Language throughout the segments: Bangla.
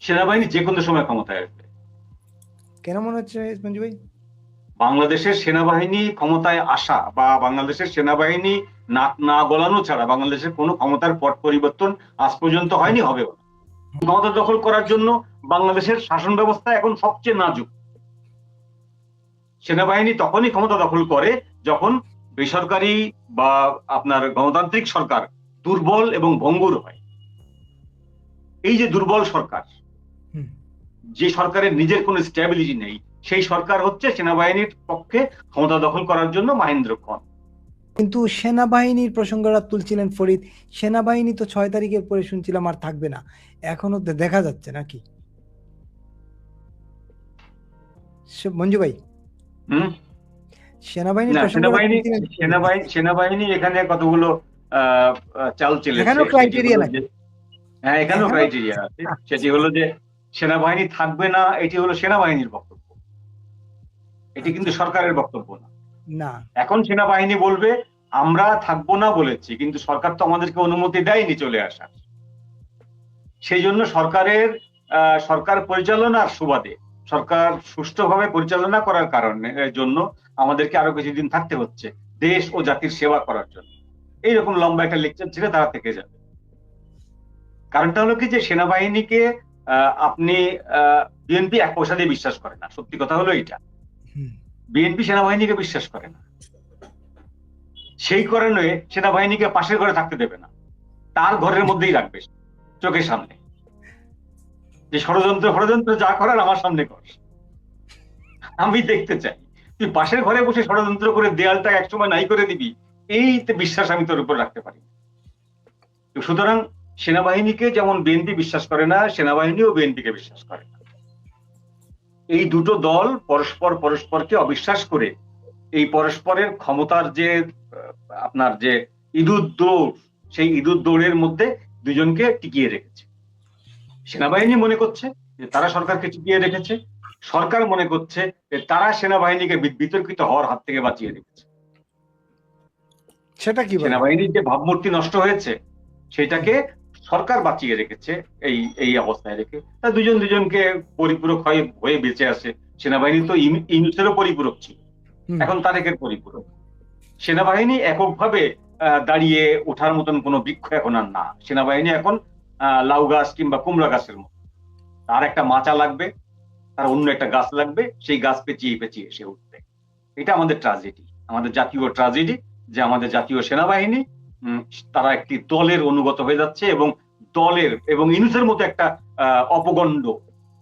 সেনাবাহিনী যে কোনো সময় ক্ষমতায় আসবে। কেন মনে হচ্ছে মঞ্জু ভাই? বাংলাদেশের সেনাবাহিনী ক্ষমতায় আসা বা বাংলাদেশের সেনাবাহিনী নাক না গলানো ছাড়া বাংলাদেশের কোনো ক্ষমতার পট পরিবর্তন আজ পর্যন্ত হয়নি, হবেও না। ক্ষমতা দখল করার জন্য বাংলাদেশের শাসন ব্যবস্থা এখন সবচেয়ে নাজুক। সেনাবাহিনী তখনই ক্ষমতা দখল করে যখন বেসরকারি বা আপনার গণতান্ত্রিক সরকার দুর্বল এবং ভঙ্গুর হয়। এই যে দুর্বল সরকার, যে সরকারের নিজের কোনো স্ট্যাবিলিটি নেই, সেই সরকার হচ্ছে সেনাবাহিনীর পক্ষে ক্ষমতা দখল করার জন্য মহেন্দ্রক্ষণ। কিন্তু সেনাবাহিনীর প্রসঙ্গটা তুলছিলেন ফরিদ, সেনাবাহিনী তো 6 তারিখের পরে শুনছিলাম আর থাকবে না, এখনো দেখা যাচ্ছে নাকি মঞ্জু ভাই? হম সেনাবাহিনীর না, প্রসঙ্গটা তুলছিলেন সেনাবাহিনী এখানে কতগুলো চাল চেলেছে। এখানেও সেটি ক্রাইটেরিয়া হলো যে, নাকি? হ্যাঁ, এখানেও এখানেও ক্রাইটেরিয়া আছে। সেটি হলো যে সেনাবাহিনী থাকবে না, এটি হলো সেনাবাহিনীর বক্তব্য, এটি কিন্তু আচ্ছা, সরকারের বক্তব্য না। না। এখন সেনাবাহিনী বলবে আমরা থাকবো না বলেছি, কিন্তু সরকার তো আমাদেরকে অনুমতি দেয়নি চলে আসার। সেই জন্য সরকার পরিচালনার সুবাদে, সরকার সুষ্ঠুভাবে পরিচালনা করার কারণে জন্য আমাদেরকে আরো কিছুদিন থাকতে হচ্ছে দেশ ও জাতির সেবা করার জন্য। এইরকম লম্বা একটা লেকচার ছিল, তারা থেকে যাবে। কারণটা হলো কি যে সেনাবাহিনীকে আপনি বিএনপি এক পয়সা দিয়ে বিশ্বাস করে না, সত্যি কথা হলো এটা। বিএনপি সেনাবাহিনীকে বিশ্বাস করে না, সেই কারণে সেনাবাহিনীকে পাশের ঘরে থাকতে দেবে না, তার ঘরের মধ্যেই রাখবে, চোখের সামনে। যে ষড়যন্ত্র যা করার আমার সামনে কর, আমি দেখতে চাই। তুই পাশের ঘরে বসে ষড়যন্ত্র করে দেয়ালটা একসময় নাই করে দিবি, এই বিশ্বাস আমি তোর উপর রাখতে পারি। সুতরাং সেনাবাহিনীকে যেমন বিএনপি বিশ্বাস করে না, সেনাবাহিনীও বিএনপিকে বিশ্বাস করে না। এই দুটো দল পরস্পরকে অবিশ্বাস করে এই পরস্পরের ক্ষমতার যে আপনার যে ইঁদুর দৌড়, সেই ইঁদুর দৌড়ের মধ্যে দুজনকে টিকিয়ে রেখেছে। সেনাবাহিনী মনে করছে যে তারা সরকারকে টিকিয়ে রেখেছে, সরকার মনে করছে যে তারা সেনাবাহিনীকে বিতর্কিত হওয়ার হাত থেকে বাঁচিয়ে রেখেছে। সেটা কিভাবে? সেনাবাহিনীর যে ভাবমূর্তি নষ্ট হয়েছে সেটাকে সরকার বাঁচিয়ে রেখেছে। এই এই অবস্থায় রেখে তা দুজনকে পরিপূরক হয়ে বেঁচে আসে। সেনাবাহিনী তো ইউনূসেরও পরিপূরক ছিল, এখন তারেকের পরিপূরক। সেনাবাহিনী এককভাবে দাঁড়িয়ে ওঠার মতন কোনো বৃক্ষ এখন আর না। সেনাবাহিনী এখন লাউ গাছ কিংবা কুমড়া গাছের মতো, তার একটা মাচা লাগবে, তার অন্য একটা গাছ লাগবে, সেই গাছ পেঁচিয়ে পেঁচিয়ে সে উঠবে। এটা আমাদের ট্রাজেডি, আমাদের জাতীয় ট্রাজেডি, যে আমাদের জাতীয় সেনাবাহিনী তারা একটি দলের অনুগত হয়ে যাচ্ছে এবং ইউনূসের মতো একটা অপগণ্ড,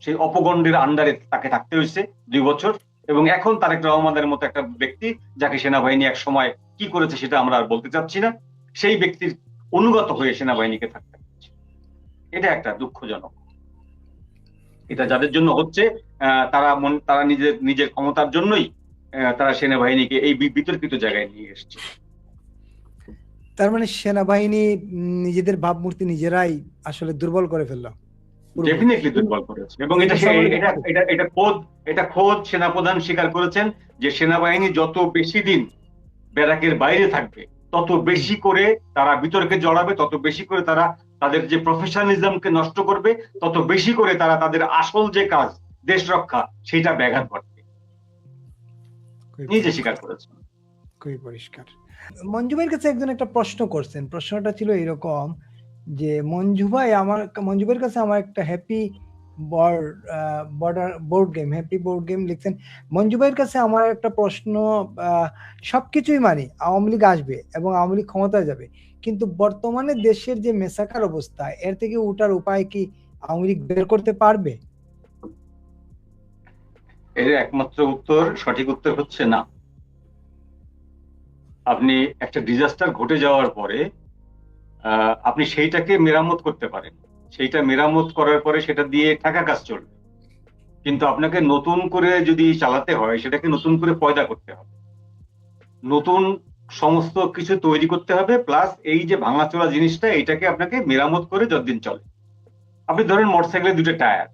সেই অপগণ্ডের আন্ডারে তাকে থাকতে হয়েছে 2 বছর। এবং এখন তারেক রহমানের মতো একটা ব্যক্তি, যাকে সেনাবাহিনী এক সময় কি করেছে সেটা আমরা আর বলতে চাচ্ছি না, সেই ব্যক্তির অনুগত হয়ে সেনাবাহিনীকে থাকতে হচ্ছে। এটা একটা দুঃখজনক। এটা যাদের জন্য হচ্ছে তারা নিজের ক্ষমতার জন্যই তারা সেনাবাহিনীকে এই বিতর্কিত জায়গায় নিয়ে এসছে। তার মানে সেনাবাহিনী নিজেদের ভাবমূর্তি নিজেরাই আসলে দুর্বল করে ফেললো। ডেফিনেটলি দুর্বল করেছে, এবং এটা খোদ সেনাপ্রধান স্বীকার করেছেন যে সেনাবাহিনী যত বেশি দিন ব্যারাকের বাইরে থাকবে তত বেশি করে তারা বিতর্কে জড়াবে, তত বেশি করে তারা তাদের যে প্রফেশনালিজমকে নষ্ট করবে, তত বেশি করে তারা তাদের আসল যে কাজ দেশ রক্ষা সেটা ব্যাঘাত ঘটবে, নিজে স্বীকার করেছেন। খুবই পরিষ্কার। মঞ্জু ভাইয়ের কাছে একজন একটা প্রশ্ন করছেন, প্রশ্নটা ছিল এরকম যে মঞ্জু ভাইয়ের কাছে আমার একটা হ্যাপি বোর্ড গেম লিখছেন। মঞ্জু ভাইয়ের কাছে আমার একটা প্রশ্ন, সবকিছুই মানি আওয়ামী লীগ আসবে এবং আওয়ামী লীগ ক্ষমতায় যাবে, কিন্তু বর্তমানে দেশের যে মেসাকার অবস্থা, এর থেকে উঠার উপায় কি আওয়ামী লীগ বের করতে পারবে? এর একমাত্র সঠিক উত্তর হচ্ছে না। আপনি একটা ডিজাস্টার ঘটে যাওয়ার পরে আপনি সেইটাকে মেরামত করতে পারেন, সেইটা মেরামত করার পরে সেটা দিয়ে টাকা কাজ চলবে, কিন্তু আপনাকে নতুন করে যদি চালাতে হয় সেটাকে নতুন করে পয়দা করতে হবে, নতুন সমস্ত কিছু তৈরি করতে হবে, প্লাস এই যে ভাঙাচোরা জিনিসটা এটাকে আপনাকে মেরামত করে যতদিন চলে। আপনি ধরেন মোটরসাইকেলের 2টা টায়ার,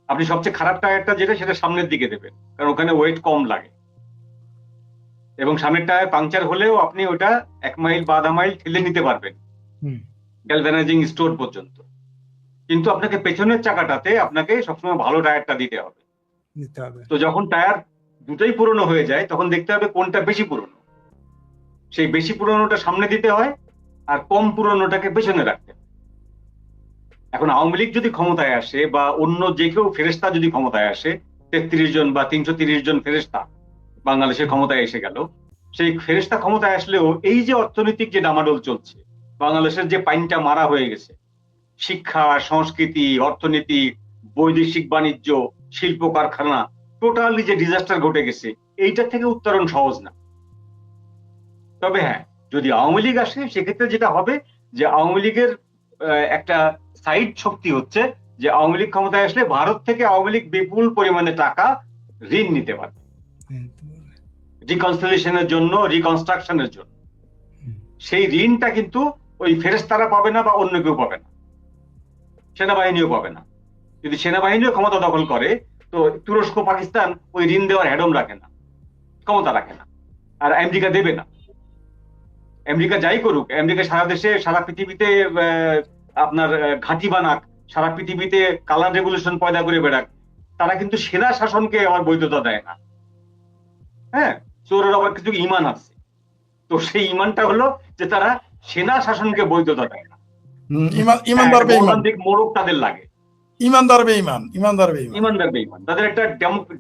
আপনি সবচেয়ে খারাপ টায়ারটা যেটা সেটা সামনের দিকে দেবেন, কারণ ওখানে ওয়েট কম লাগে, এবং সামনের টায়ার পাংচার হলেও আপনি ওটা 1 মাইল বা আধা মাইল ঠেলে নিতে পারবেন গ্যালভানাইজিং স্টোর পর্যন্ত। কিন্তু আপনাকে পেছনের চাকাটাতে আপনাকে সবসময় ভালো টায়ারটা দিতে হবে। নিতে হবে। তো যখন টায়ার দুটোই পুরনো হয়ে যায় তখন দেখতে হবে কোনটা বেশি পুরনো, সেই বেশি পুরনোটা সামনে দিতে হয় আর কম পুরনোটাকে পেছনে রাখতে হয়। এখন আওয়ামী লীগ যদি ক্ষমতায় আসে বা অন্য যে কেউ ফেরেস্তা যদি ক্ষমতায় আসে, 33 জন বা 330 জন ফেরেস্তা বাংলাদেশের ক্ষমতায় এসে গেল, সেই ফেরেস্তা ক্ষমতায় আসলেও এই যে অর্থনৈতিক যে ডামাডোল চলছে, বাংলাদেশের যে পাইনটা মারা হয়ে গেছে, শিক্ষা, সংস্কৃতি, অর্থনীতি, বৈদেশিক বাণিজ্য, শিল্প কারখানা, টোটালি যে ডিজাস্টার ঘটে গেছে, এইটা থেকে উত্তরণ সহজ না। তবে হ্যাঁ, যদি আওয়ামী লীগ আসে সেক্ষেত্রে যেটা হবে যে আওয়ামী লীগের একটা সাইড শক্তি হচ্ছে যে আওয়ামী লীগ ক্ষমতায় আসলে ভারত থেকে আওয়ামী লীগ বিপুল পরিমাণে টাকা ঋণ নিতে পারবে রিকনসিলিয়েশনের জন্য, রিকনস্ট্রাকশনের জন্য। সেই ঋণটা কিন্তু ওই ফেরেশতারা পাবে না বা অন্য কেউ পাবে না, সেনাবাহিনীও পাবে না। যদি সেনাবাহিনীও ক্ষমতা দখল করে তো তুরস্ক, পাকিস্তান ওই ঋণ দেওয়ার হ্যাডম রাখে না, ক্ষমতা রাখে না, আর আমেরিকা দেবে না। আমেরিকা যাই করুক, আমেরিকা সারা দেশে, সারা পৃথিবীতে আপনার ঘাঁটি বানাক, সারা পৃথিবীতে কালার রেগুলেশন পয়দা করে বেড়াক, তারা কিন্তু সেনা শাসনকে আবার বৈধতা দেয় না। হ্যাঁ, চোরের আবার কিছু ইমান আছে, তো সেই ইমানটা হলো যে তারা সেনা শাসনকে বৈধতা দেয় না। ইমানদার বেঈমান, মোড়ক তাদের লাগে, ইমানদার বেঈমান, ইমানদার বেঈমান, ইমানদার বেঈমান, তাদের একটা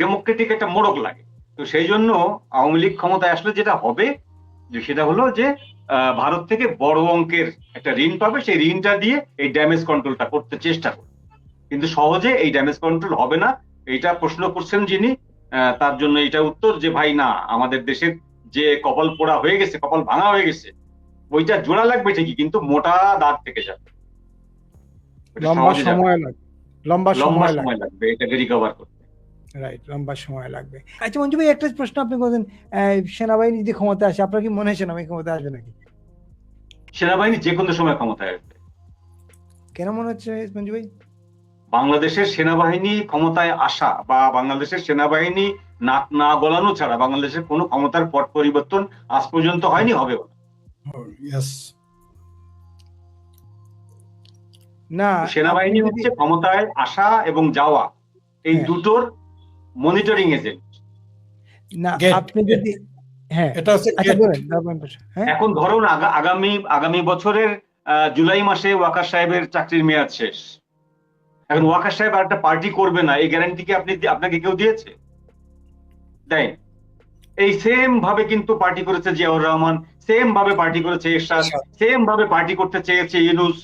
ডেমোক্রেটিক একটা মোড়ক লাগে। তো সেই জন্য আওয়ামী লীগ ক্ষমতায় আসলে যেটা হবে যে সেটা হলো যে ভারত থেকে বড় অঙ্কের একটা ঋণ পাবে, সেই ঋণটা দিয়ে এই ড্যামেজ কন্ট্রোলটা করতে চেষ্টা করবে। কিন্তু সহজে এই ড্যামেজ কন্ট্রোল হবে না। এইটা প্রশ্ন করছেন যিনি, তার জন্য এটা উত্তর যে ভাই না, আমাদের দেশের যে কপাল পোড়া হয়ে গেছে, কপাল ভাঙা হয়ে গেছে, ওইটা জোড়া লাগবে ঠিকই, কিন্তু মোটা দাগ থেকে যাবে, লম্বা সময় লাগবে এটাকে রিকভার করতে। রাইট, লম্বা সময় লাগবে। আচ্ছা মঞ্জু ভাই, একটা প্রশ্ন আপনি বলেন, সেনাবাহিনী যদি ক্ষমতায় আসে, আপনার কি মনে হয় সেনাবাহিনী ক্ষমতায় আসবে নাকি? সেনাবাহিনী যে কোনো সময় ক্ষমতায় আসবে। কেন মনে হচ্ছে মঞ্জু ভাই? বাংলাদেশের সেনাবাহিনী ক্ষমতায় আসা বা বাংলাদেশের সেনাবাহিনী নাক না গলানো ছাড়া বাংলাদেশের কোনো ক্ষমতার পট পরিবর্তন আজ পর্যন্ত হয়নি, হবেও না। সেনাবাহিনী হচ্ছে ক্ষমতায় আসা এবং যাওয়া এই দুটোর মনিটরিং এজেন্ট। না আপনি যদি এখন ধরুন আগামী বছরের জুলাই মাসে ওয়াকার সাহেবের চাকরির মেয়াদ শেষ। এখন ওয়াকার সাহেব আর একটা পার্টি করবে না, এই গ্যারান্টি কি আপনাকে কেউ দিয়েছে? দেয়। এই সেম ভাবে কিন্তু পার্টি করেছে জিয়াউর রহমান, সেম ভাবে পার্টি করেছে এরশাদ, সেম ভাবে পার্টি করতে চেয়েছে ইউনূস,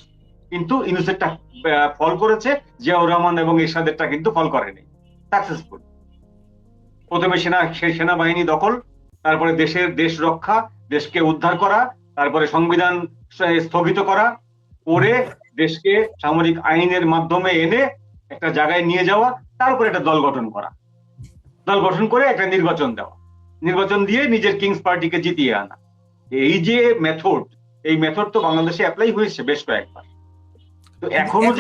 কিন্তু ইউনূসেরটা ফল করেছে, জিয়াউর রহমান এবং এরশাদেরটা কিন্তু ফল করেনি, সাকসেসফুল। প্রথমে সেনাবাহিনী দখল, তারপরে দেশ রক্ষা, দেশকে উদ্ধার করা, তারপরে সংবিধান স্থগিত করা, করে দেশকে সামরিক আইনের মাধ্যমে এনে একটা জায়গায় নিয়ে যাওয়া, তারপরে একটা দল গঠন করা, দল গঠন করে একটা নির্বাচন দেওয়া, নির্বাচন দিয়ে নিজের কিংস পার্টিকে জিতিয়ে আনা। এই যে মেথড, এই মেথড তো বাংলাদেশে অ্যাপ্লাই হয়েছে বেশ কয়েকবার। তো এখনো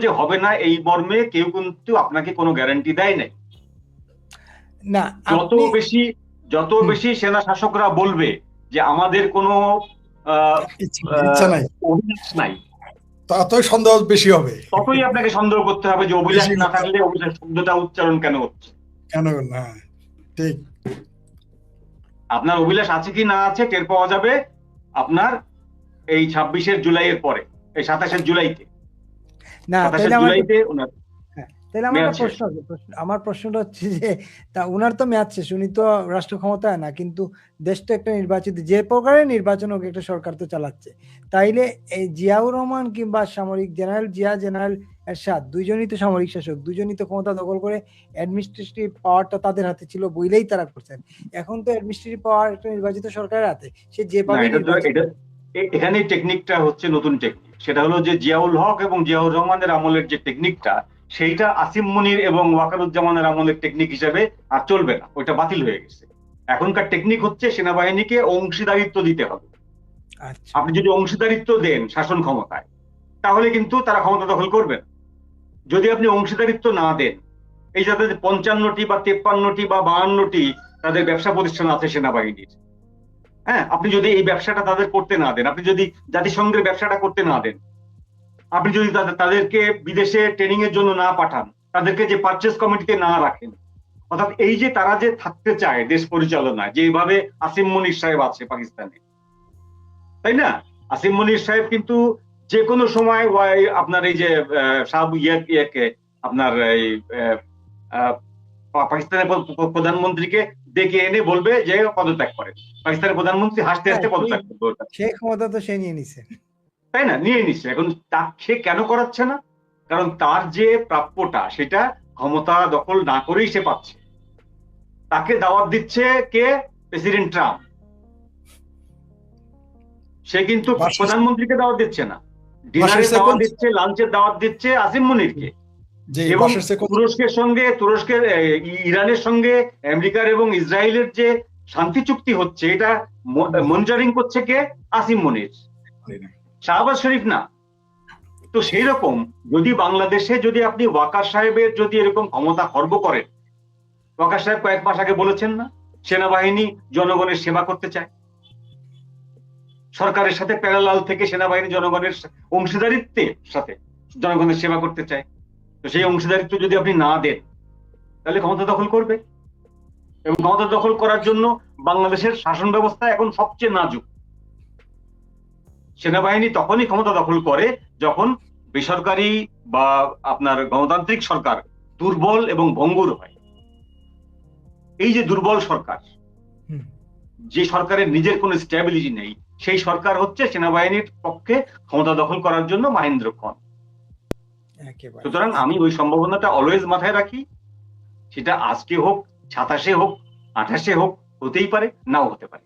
যে হবে না এই মর্মে কেউ কিন্তু আপনাকে কোনো গ্যারান্টি দেয় নাই। না, যত বেশি সেনা শাসকরা বলবে যে আমাদের কোনো ইচ্ছা নাই, ততই সন্দেহ বেশি হবে, ততই আপনাকে সন্দেহ করতে হবে যে অভিলাষ না থাকলে অভিলাষ শব্দটা উচ্চারণ কেন হচ্ছে, কেন না। ঠিক, আপনার অভিলাষ আছে কি না আছে টের পাওয়া যাবে আপনার এই 26 জুলাইয়ের পরে, এই 27 জুলাইতে। না তাহলে আমার প্রশ্নটা হচ্ছে যে তা উনার তো মেয়াদ শেষ, উনি তো রাষ্ট্র ক্ষমতায় না, কিন্তু দেশটা একটা নির্বাচিত, যে প্রকারের নির্বাচন হোক একটা সরকার তো চালাচ্ছে। তাইলে এই জিয়াউর রহমান কিংবা সামরিক জেনারেল জিয়া, জেনারেল এরশাদ, দুইজনই তো সামরিক শাসক, দুইজনই তো ক্ষমতা দখল করে অ্যাডমিনিস্ট্রেটিভ পাওয়ারটা তাদের হাতে ছিল বইলেই তারা করছেন। এখন তো অ্যাডমিনিস্ট্রেটিভ পাওয়ার একটা নির্বাচিত সরকারের হাতে, সে যেভাবে এখানে টেকনিকটা হচ্ছে নতুন টেকনিক, সেটা হলো যে জিয়াউল হক এবং জিয়াউর রহমানের আমলের যে টেকনিকটা, সেইটা আসিম মুনির এবং ওয়াকারুজ্জামানের আমলের টেকনিক হিসেবে আর চলবে না, ওইটা বাতিল হয়ে গেছে। এখনকার টেকনিক হচ্ছে সেনাবাহিনীকে অংশীদারিত্ব দিতে হবে। আপনি যদি অংশীদারিত্ব দেন শাসন ক্ষমতায়, তাহলে কিন্তু তারা ক্ষমতা দখল করবেন। যদি আপনি অংশীদারিত্ব না দেন, এই যাদের 55টি বা 53টি বা 52টি তাদের ব্যবসা প্রতিষ্ঠান আছে সেনাবাহিনীর, হ্যাঁ, আপনি যদি এই ব্যবসাটা তাদের করতে না দেন, আপনি যদি জাতিসংঘের ব্যবসাটা করতে না দেন, আপনি যদি তাদেরকে বিদেশে ট্রেনিং এর জন্য না পাঠান, তাদেরকে যে পারচেজ কমিটিতে না রাখেন, অর্থাৎ এই যে তারা যে থাকতে চায় দেশ পরিচালনায়, যেভাবে আসিম মনির সাহেব আছে পাকিস্তানে, তাই না? আসিম মনির সাহেব কিন্তু যে কোনো সময় আপনার এই যে ইয়াকে আপনার এই পাকিস্তানের প্রধানমন্ত্রীকে ডেকে এনে বলবে যে পদত্যাগ করেন। পাকিস্তানের প্রধানমন্ত্রী হাসতে হাসতে পদত্যাগ করবে। সেই ক্ষমতা তো সে নিয়ে নিছে, তাই না? নিয়ে নিচ্ছে। এখন সে কেন করাচ্ছে না? কারণ তার যে প্রাপ্যটা সেটা ক্ষমতা দখল না করেই সে পাচ্ছে। তাকে দাওয়াত দিচ্ছে কে? President Trump. সে কিন্তু প্রধানমন্ত্রীকে দাওয়াত দিচ্ছে না, ডিনারের দাওয়াত দিচ্ছে, লাঞ্চের দাওয়াত দিচ্ছে আসিম মনিরকে। এবং তুরস্কের ইরানের সঙ্গে আমেরিকার এবং ইসরায়েলের যে শান্তি চুক্তি হচ্ছে, এটা মনিটরিং করছে কে? আসিম মনির, শাহবাজ শরীফ না। তো সেই রকম যদি বাংলাদেশে যদি আপনি ওয়াকার সাহেবের যদি এরকম ক্ষমতা খর্ব করেন, ওয়াকার সাহেব কয়েক মাস আগে বলেছেন না, সেনাবাহিনী জনগণের সেবা করতে চায়, সরকারের সাথে প্যারালাল থেকে সেনাবাহিনী জনগণের অংশীদারিত্বের সাথে জনগণের সেবা করতে চায়। তো সেই অংশীদারিত্ব যদি আপনি না দেন, তাহলে ক্ষমতা দখল করবে। এবং ক্ষমতা দখল করার জন্য বাংলাদেশের শাসন ব্যবস্থা এখন সবচেয়ে নাজুক। সেনাবাহিনী তখনই ক্ষমতা দখল করে যখন বেসরকারি বা আপনার গণতান্ত্রিক সরকার দুর্বল এবং ভঙ্গুর হয়। এই যে দুর্বল সরকার, যে সরকারের নিজের কোনো স্ট্যাবিলিটি নেই, সেই সরকার হচ্ছে সেনাবাহিনীর পক্ষে ক্ষমতা দখল করার জন্য মহেন্দ্রক্ষণ। সুতরাং আমি ওই সম্ভাবনাটা অলওয়েজ মাথায় রাখি। সেটা আজকে হোক, 27-এ হোক, 28-এ হোক, হতেই পারে, নাও হতে পারে।